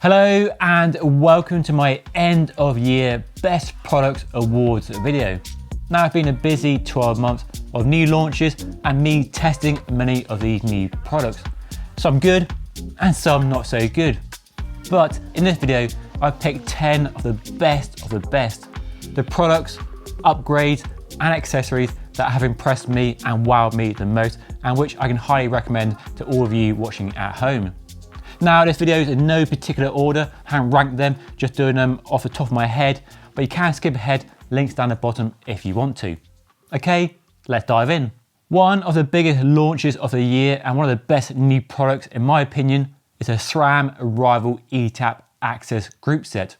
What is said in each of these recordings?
Hello and welcome to my end of year best products awards video. Now it's been a busy 12 months of new launches and me testing many of these new products. Some good and some not so good. But in this video, I've picked 10 of the best, the products, upgrades and accessories that have impressed me and wowed me the most, and which I can highly recommend to all of you watching at home. Now this video is in no particular order, I haven't ranked them, just doing them off the top of my head, but you can skip ahead, links down the bottom if you want to. Okay, let's dive in. One of the biggest launches of the year and one of the best new products in my opinion is a SRAM Rival eTap Access group set.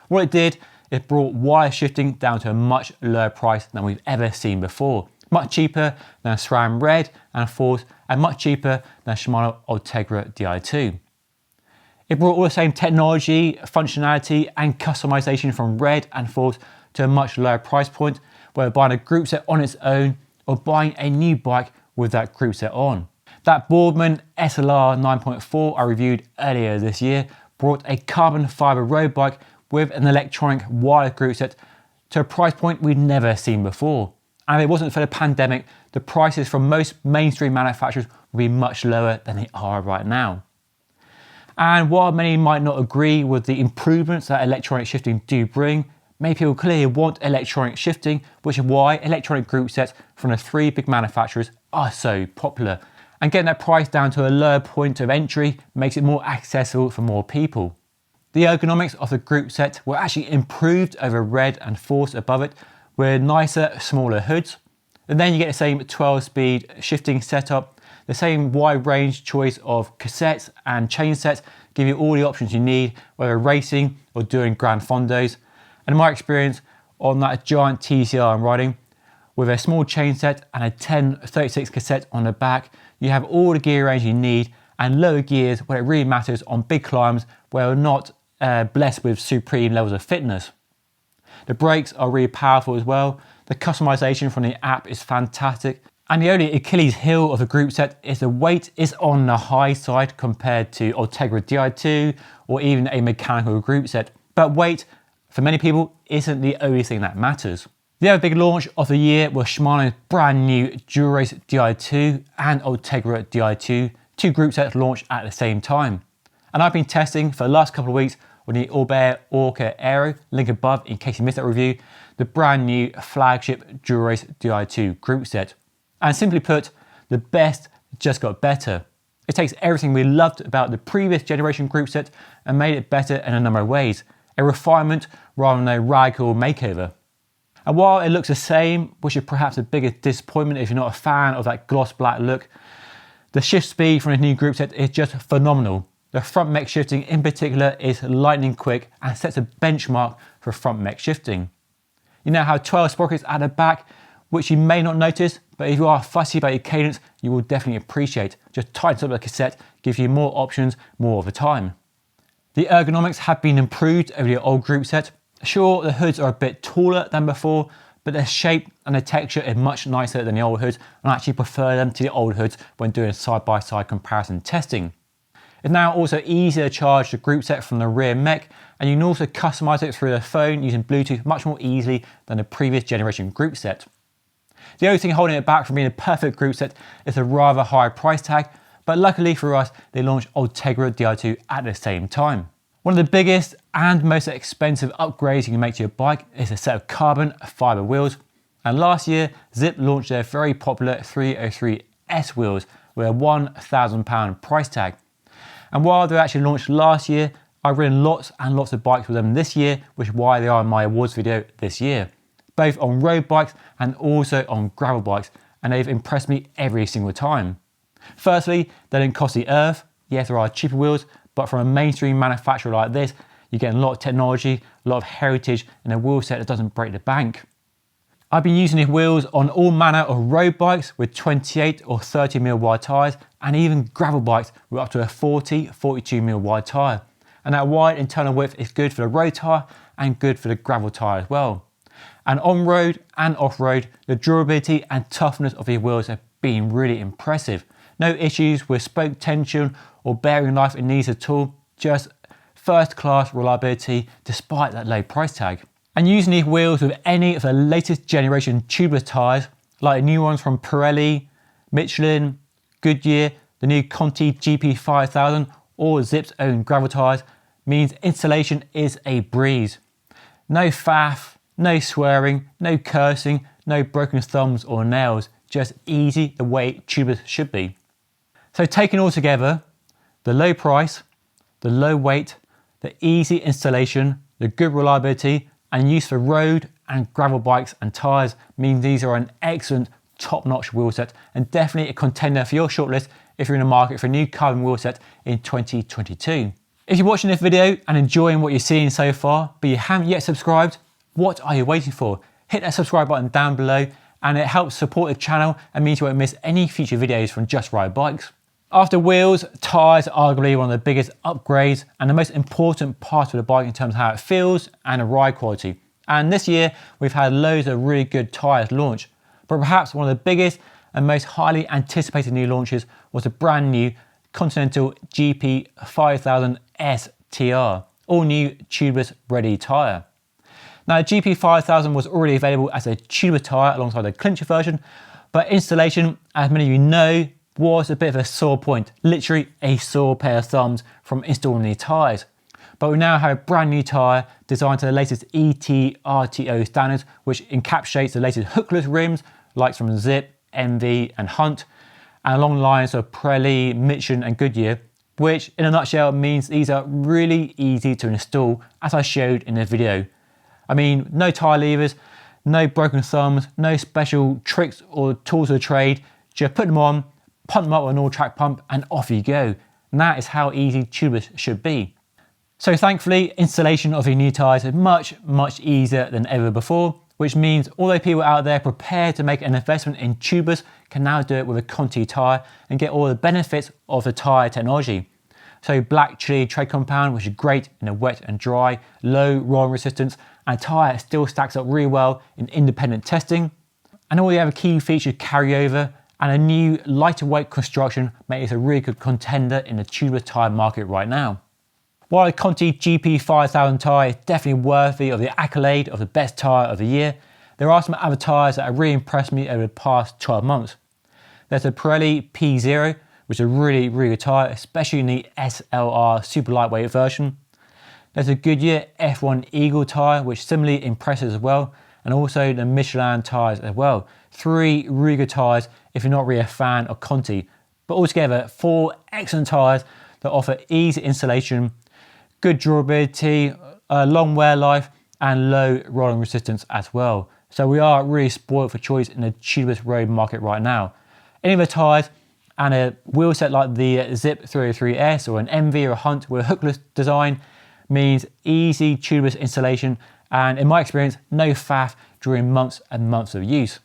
What it did, it brought wire shifting down to a much lower price than we've ever seen before. Much cheaper than SRAM Red and Force, and much cheaper than Shimano Ultegra Di2. It brought all the same technology, functionality and customization from Red and Force to a much lower price point, whether buying a group set on its own or buying a new bike with that group set on. That Boardman SLR 9.4 I reviewed earlier this year brought a carbon fiber road bike with an electronic wireless group set to a price point we'd never seen before. And if it wasn't for the pandemic, the prices from most mainstream manufacturers would be much lower than they are right now. And while many might not agree with the improvements that electronic shifting do bring, many people clearly want electronic shifting, which is why electronic group sets from the three big manufacturers are so popular. And getting that price down to a lower point of entry makes it more accessible for more people. The ergonomics of the group set were actually improved over Red and Force above it, with nicer, smaller hoods. And then you get the same 12-speed shifting setup, the same wide range choice of cassettes and chain sets give you all the options you need, whether racing or doing grand fondos. And in my experience on that giant TCR I'm riding, with a small chain set and a 1036 cassette on the back, you have all the gear range you need and lower gears where it really matters on big climbs where we're not blessed with supreme levels of fitness. The brakes are really powerful as well. The customization from the app is fantastic. And the only Achilles heel of the group set is the weight is on the high side compared to Ultegra Di2 or even a mechanical group set. But weight, for many people, isn't the only thing that matters. The other big launch of the year was Shimano's brand new Dura-Ace Di2 and Ultegra Di2, two group sets launched at the same time. And I've been testing for the last couple of weeks on the Orbea Orca Aero, link above in case you missed that review, the brand new flagship Dura-Ace Di2 group set. And simply put, the best just got better. It takes everything we loved about the previous generation group set and made it better in a number of ways. A refinement rather than a radical makeover. And while it looks the same, which is perhaps the biggest disappointment if you're not a fan of that gloss black look, the shift speed from the new group set is just phenomenal. The front mech shifting in particular is lightning quick and sets a benchmark for front mech shifting. You now have 12 sprockets at the back, which you may not notice, but if you are fussy about your cadence, you will definitely appreciate. Just tightens up the cassette, gives you more options more of the time. The ergonomics have been improved over the old group set. Sure, the hoods are a bit taller than before, but the shape and the texture is much nicer than the old hoods, and I actually prefer them to the old hoods when doing side-by-side comparison testing. It's now also easier to charge the group set from the rear mech, and you can also customize it through the phone using Bluetooth much more easily than the previous generation group set. The only thing holding it back from being a perfect group set is a rather high price tag, but luckily for us, they launched Ultegra Di2 at the same time. One of the biggest and most expensive upgrades you can make to your bike is a set of carbon fiber wheels. And last year, Zipp launched their very popular 303S wheels with a £1,000 price tag. And while they were actually launched last year, I've ridden lots and lots of bikes with them this year, which is why they are in my awards video this year. Both on road bikes and also on gravel bikes, and they've impressed me every single time. Firstly, they don't cost the earth. Yes, there are cheaper wheels, but from a mainstream manufacturer like this, you get a lot of technology, a lot of heritage, and a wheel set that doesn't break the bank. I've been using these wheels on all manner of road bikes with 28 or 30mm wide tyres, and even gravel bikes with up to a 42mm wide tyre. And that wide internal width is good for the road tyre and good for the gravel tyre as well. And on-road and off-road, the durability and toughness of these wheels have been really impressive. No issues with spoke tension or bearing life in these at all, just first class reliability despite that low price tag. And using these wheels with any of the latest generation tubeless tyres, like the new ones from Pirelli, Michelin, Goodyear, the new Conti GP 5000 or Zipp's own gravel tyres, means installation is a breeze. No faff, no swearing, no cursing, no broken thumbs or nails, just easy the way tubeless should be. So taken all together, the low price, the low weight, the easy installation, the good reliability and use for road and gravel bikes and tyres mean these are an excellent top-notch wheel set and definitely a contender for your shortlist if you're in the market for a new carbon wheel set in 2022. If you're watching this video and enjoying what you're seeing so far, but you haven't yet subscribed, what are you waiting for? Hit that subscribe button down below and it helps support the channel and means you won't miss any future videos from Just Ride Bikes. After wheels, tyres are arguably one of the biggest upgrades and the most important part of the bike in terms of how it feels and the ride quality. And this year we've had loads of really good tyres launched, but perhaps one of the biggest and most highly anticipated new launches was the brand new Continental GP 5000 STR, all new tubeless ready tyre. Now the GP 5000 was already available as a tubeless tyre alongside the clincher version, but installation, as many of you know, was a bit of a sore point, literally a sore pair of thumbs from installing these tyres. But we now have a brand new tyre designed to the latest ET/RTO standards, which encapsulates the latest hookless rims, like from Zipp, MV and Hunt, and along the lines of Pirelli, Michelin and Goodyear, which in a nutshell means these are really easy to install, as I showed in the video. I mean, no tyre levers, no broken thumbs, no special tricks or tools of the trade, just put them on, pump them up with an all-track pump and off you go. And that is how easy tubeless should be. So thankfully, installation of these new tyres is much easier than ever before, which means all those people out there prepared to make an investment in tubeless can now do it with a Conti tyre and get all the benefits of the tyre technology. So black chili tread compound, which is great in a wet and dry, low rolling resistance, and a tyre still stacks up really well in independent testing. And all the other key features carry over, and a new lighter weight construction makes it a really good contender in the tubeless tyre market right now. While the Conti GP 5000 tyre is definitely worthy of the accolade of the best tyre of the year, there are some other tyres that have really impressed me over the past 12 months. There's a Pirelli P0, which is a really good tyre, especially in the SLR super lightweight version. There's a Goodyear F1 Eagle tyre, which similarly impresses as well, and also the Michelin tyres as well. 3 really good tyres if you're not really a fan of Conti, but altogether 4 excellent tyres that offer easy installation, good durability, long wear life and low rolling resistance as well. So we are really spoiled for choice in the tubeless road market right now. Any of the tyres and a wheel set like the Zipp 303S or an MV or a Hunt with a hookless design means easy tubeless installation and in my experience no faff during months and months of use.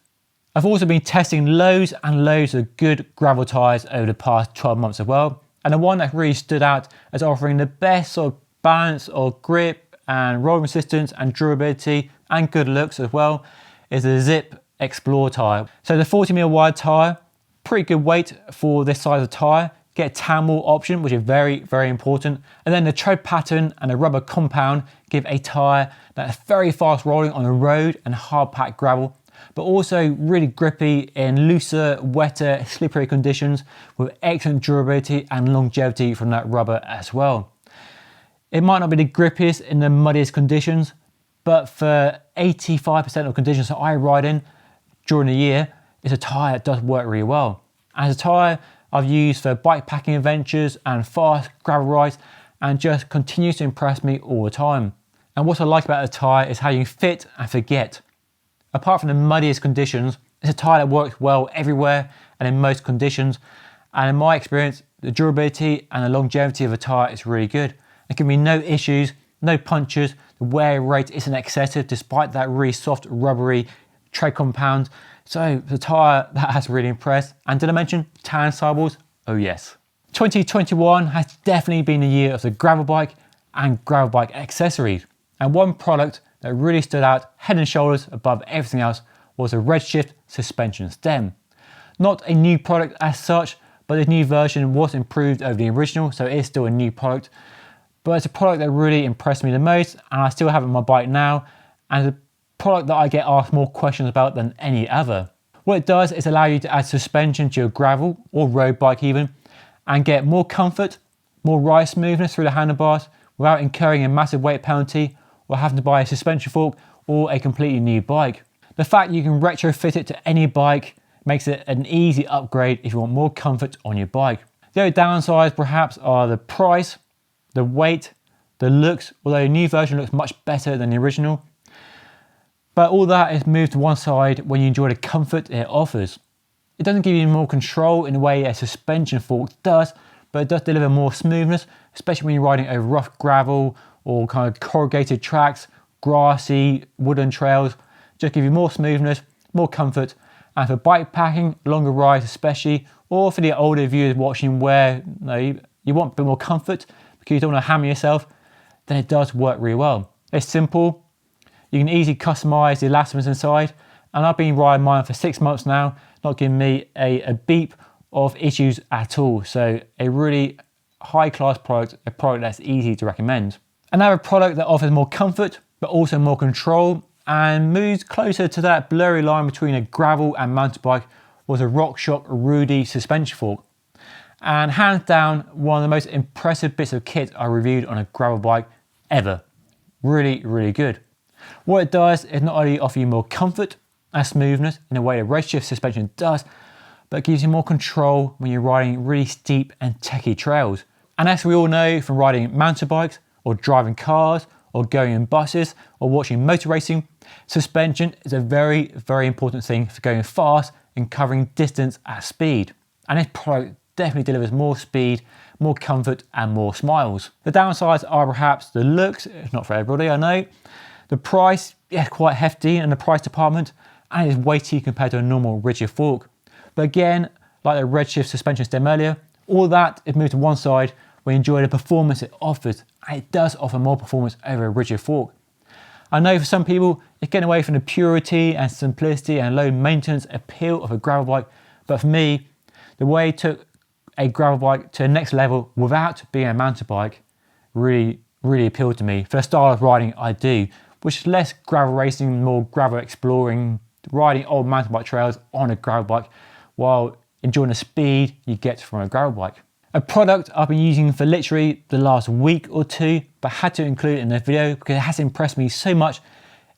I've also been testing loads and loads of good gravel tyres over the past 12 months as well, and the one that really stood out as offering the best sort of balance of grip and rolling resistance and durability and good looks as well is the Zipp Explorer tyre. So the 40mm wide tyre, pretty good weight for this size of tyre, get a tan wall option which is very important, and then the tread pattern and the rubber compound give a tyre that's very fast rolling on the road and hard packed gravel, but also really grippy in looser, wetter, slippery conditions with excellent durability and longevity from that rubber as well. It might not be the grippiest in the muddiest conditions, but for 85% of conditions that I ride in during the year, it's a tyre that does work really well. As a tyre I've used for bike packing adventures and fast gravel rides and just continues to impress me all the time. And what I like about the tyre is how you fit and forget. Apart from the muddiest conditions, it's a tyre that works well everywhere and in most conditions. And in my experience, the durability and the longevity of a tyre is really good. There can be no issues, no punctures, the wear rate isn't excessive despite that really soft rubbery tread compound. So the tyre that has really impressed. And did I mention tan sidewalls? Oh yes. 2021 has definitely been the year of the gravel bike and gravel bike accessories. And one product that really stood out head and shoulders above everything else was the Redshift suspension stem. Not a new product as such, but the new version was improved over the original, so it is still a new product. but it's a product that really impressed me the most, and I still have it on my bike now, and it's a product that I get asked more questions about than any other. What it does is allow you to add suspension to your gravel or road bike even, and get more comfort, more ride smoothness through the handlebars without incurring a massive weight penalty or having to buy a suspension fork or a completely new bike. The fact you can retrofit it to any bike makes it an easy upgrade if you want more comfort on your bike. The only downsides perhaps are the price, the weight, the looks, although the new version looks much better than the original. But all that is moved to one side when you enjoy the comfort it offers. It doesn't give you more control in the way a suspension fork does, but it does deliver more smoothness, especially when you're riding over rough gravel or kind of corrugated tracks, grassy, wooden trails. Just give you more smoothness, more comfort, and for bike packing, longer rides especially, or for the older viewers watching where you want a bit more comfort because you don't want to hammer yourself, then it does work really well. It's simple. You can easily customize the elastomers inside, and I've been riding mine for 6 months now, not giving me a beep of issues at all. So a really high-class product, a product that's easy to recommend. Another product that offers more comfort, but also more control, and moves closer to that blurry line between a gravel and mountain bike, was a RockShox Rudy suspension fork. And hands down, one of the most impressive bits of kit I reviewed on a gravel bike ever. Really, really good. What it does is not only offer you more comfort and smoothness in a way the Redshift suspension does, but it gives you more control when you're riding really steep and techie trails. And as we all know from riding mountain bikes or driving cars or going in buses or watching motor racing, suspension is a very, very important thing for going fast and covering distance at speed. And this product definitely delivers more speed, more comfort and more smiles. The downsides are perhaps the looks. It's not for everybody, I know. The price, yeah, quite hefty in the price department, and it's weighty compared to a normal rigid fork. But again, like the Redshift suspension stem earlier, all that is moved to one side where you enjoy the performance it offers, and it does offer more performance over a rigid fork. I know for some people, it's getting away from the purity and simplicity and low maintenance appeal of a gravel bike, but for me, the way it took a gravel bike to the next level without being a mountain bike really appealed to me for the style of riding I do, which is less gravel racing, more gravel exploring, riding old mountain bike trails on a gravel bike while enjoying the speed you get from a gravel bike. A product I've been using for literally the last week or two, but had to include it in the video because it has impressed me so much,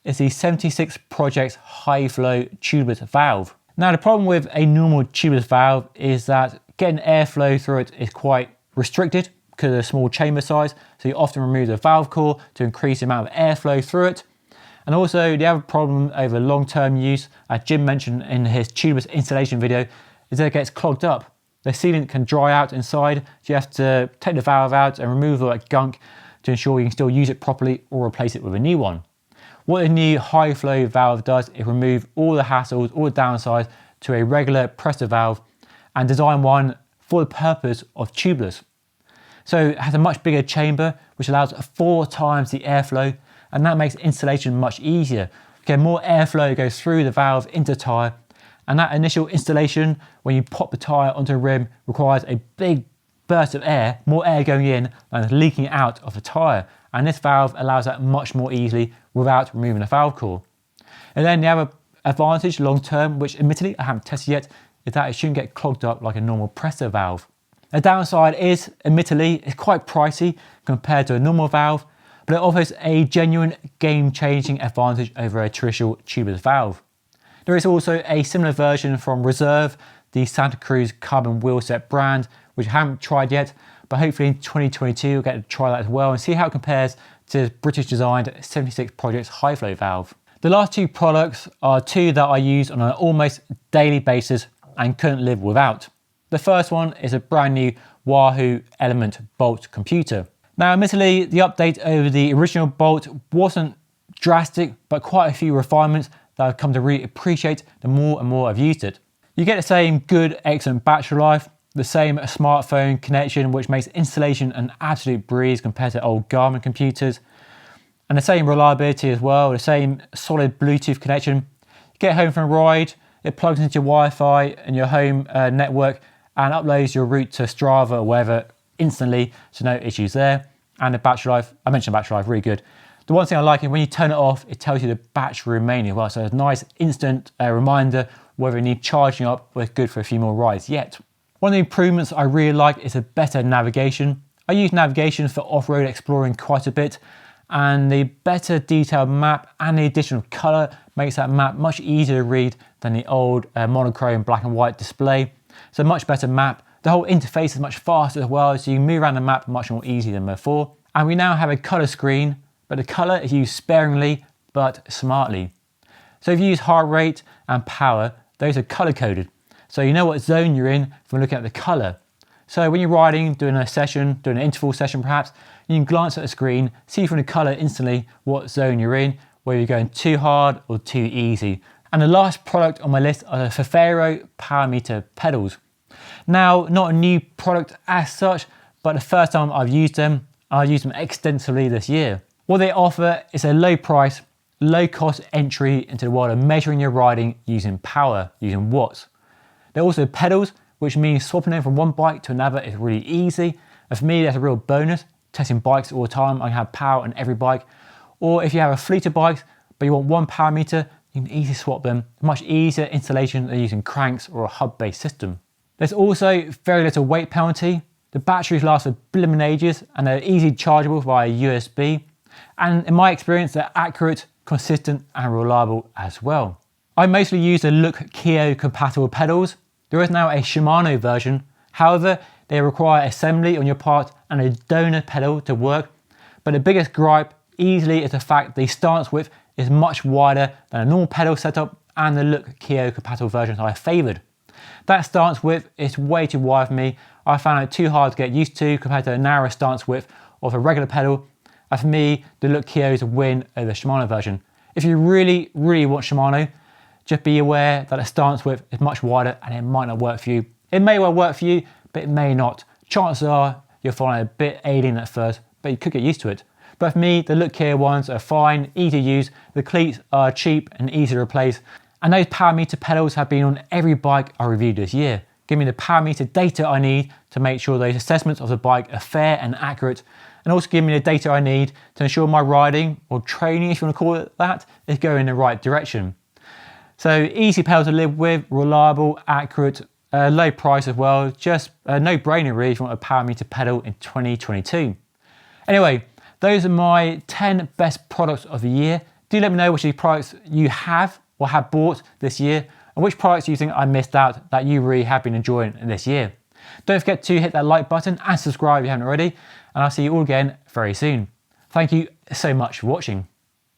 is the 76 Projects High Flow tubeless valve. Now the problem with a normal tubeless valve is that getting airflow through it is quite restricted because of the small chamber size, so you often remove the valve core to increase the amount of airflow through it. And also the other problem over long-term use, as Jim mentioned in his tubeless installation video, is that it gets clogged up. The sealant can dry out inside, so you have to take the valve out and remove all that gunk to ensure you can still use it properly or replace it with a new one. What the new high flow valve does is remove all the hassles, all the downsides to a regular pressure valve and design one for the purpose of tubeless. So it has a much bigger chamber, which allows 4 times the airflow, and that makes installation much easier. Okay, more airflow goes through the valve into the tyre, and that initial installation, when you pop the tyre onto the rim, requires a big burst of air, more air going in and leaking out of the tyre. And this valve allows that much more easily without removing the valve core. And then the other advantage long term, which admittedly I haven't tested yet, is that it shouldn't get clogged up like a normal pressure valve. The downside is, admittedly, it's quite pricey compared to a normal valve, but it offers a genuine game-changing advantage over a traditional tubeless valve. There is also a similar version from Reserve, the Santa Cruz carbon wheelset brand, which I haven't tried yet, but hopefully in 2022 we'll get to try that as well and see how it compares to British designed 76 Projects High Flow valve. The last 2 products are 2 that I use on an almost daily basis and couldn't live without. The first one is a brand new Wahoo Elemnt Bolt computer. Now admittedly, the update over the original Bolt wasn't drastic, but quite a few refinements that I've come to really appreciate the more and more I've used it. You get the same good, excellent battery life, the same smartphone connection, which makes installation an absolute breeze compared to old Garmin computers, and the same reliability as well, the same solid Bluetooth connection. You get home from a ride, it plugs into your Wi-Fi and your home network and uploads your route to Strava or wherever instantly, so no issues there. And the battery life, I mentioned battery life, really good. The one thing I like is when you turn it off, it tells you the battery remaining as well. So it's a nice instant reminder whether you need charging up or it's good for a few more rides yet. One of the improvements I really like is a better navigation. I use navigation for off-road exploring quite a bit, and the better detailed map and the additional color makes that map much easier to read than the old monochrome black and white display. So much better map. The whole interface is much faster as well, so you can move around the map much more easy than before. And we now have a color screen, but the color is used sparingly but smartly. So if you use heart rate and power, those are color coded. So you know what zone you're in from looking at the color. So when you're riding, doing a session, doing an interval session perhaps, you can glance at the screen, see from the color instantly what zone you're in, whether you're going too hard or too easy. And the last product on my list are the Favero Power Meter pedals. Now, not a new product as such, but the first time I've used them extensively this year. What they offer is a low price, low cost entry into the world of measuring your riding using power, using watts. They're also pedals, which means swapping them from one bike to another is really easy. And for me, that's a real bonus. Testing bikes all the time, I can have power on every bike. Or if you have a fleet of bikes, but you want one power meter, you can easily swap them. Much easier installation than using cranks or a hub-based system. There's also very little weight penalty. The batteries last for blimmin' ages and they're easily chargeable via USB. And in my experience, they're accurate, consistent and reliable as well. I mostly use the Look Keo compatible pedals. There is now a Shimano version. However, they require assembly on your part and a donor pedal to work. But the biggest gripe easily is the fact the stance width is much wider than a normal pedal setup and the Look Keo compatible versions I favoured. That stance width is way too wide for me. I found it too hard to get used to compared to a narrow stance width of a regular pedal. And for me, the Look Keo's win over the Shimano version. If you really want Shimano, just be aware that the stance width is much wider and it might not work for you. It may well work for you, but it may not. Chances are you'll find it a bit alien at first, but you could get used to it. But for me, the Look Keo ones are fine, easy to use, the cleats are cheap and easy to replace, and those power meter pedals have been on every bike I reviewed this year, giving me the power meter data I need to make sure those assessments of the bike are fair and accurate, and also giving me the data I need to ensure my riding, or training if you want to call it that, is going in the right direction. So easy pedal to live with, reliable, accurate, low price as well, just a no-brainer really if you want a power meter pedal in 2022. Anyway, those are my 10 best products of the year. Do let me know which of these products you have or have bought this year, and which products you think I missed out that you really have been enjoying this year. Don't forget to hit that like button and subscribe if you haven't already, and I'll see you all again very soon. Thank you so much for watching.